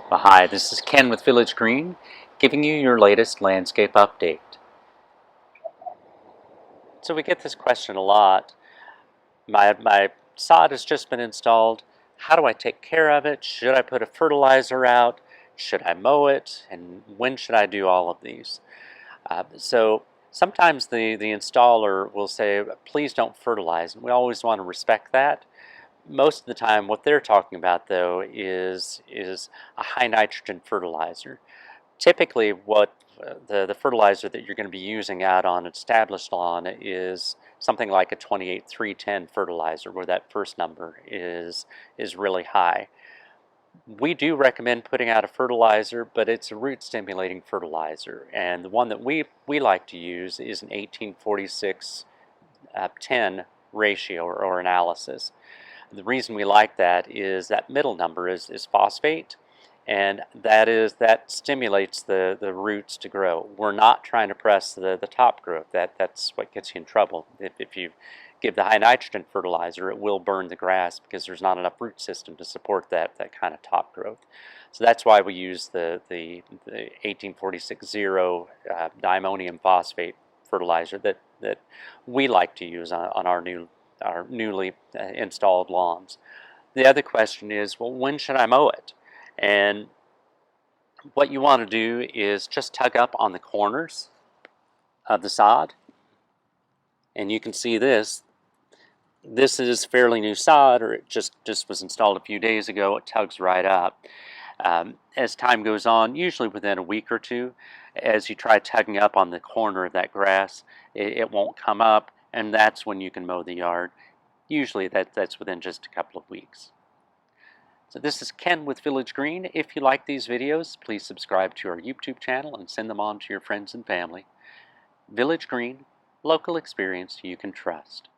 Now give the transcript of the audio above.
Well, hi, this is Ken with Village Green, giving you your latest landscape update. So we get this question a lot. My sod has just been installed. How do I take care of it? Should I put a fertilizer out? Should I mow it? And when should I do all of these? So sometimes the installer will say, please don't fertilize. And we always want to respect that. Most of the time what they're talking about though is a high nitrogen fertilizer. Typically what the fertilizer that you're going to be using out on an established lawn is something like a 28-310 fertilizer, where that first number is really high. We do recommend putting out a fertilizer, but it's a root stimulating fertilizer, and the one that we like to use is an 1846 10 ratio or analysis. The reason we like that is that middle number is phosphate, and that stimulates the roots to grow. We're not trying to press the top growth. That's what gets you in trouble. If you give the high nitrogen fertilizer, it will burn the grass because there's not enough root system to support that kind of top growth. So that's why we use the 1846 0 diammonium phosphate fertilizer that we like to use on our newly installed lawns. The other question is, well, when should I mow it? And what you want to do is just tug up on the corners of the sod. And you can see this. This is fairly new sod, or it just was installed a few days ago. It tugs right up. As time goes on, usually within a week or two, as you try tugging up on the corner of that grass, it won't come up, and that's when you can mow the yard. Usually that's within just a couple of weeks. So this is Ken with Village Green. If you like these videos, please subscribe to our YouTube channel and send them on to your friends and family. Village Green, local experience you can trust.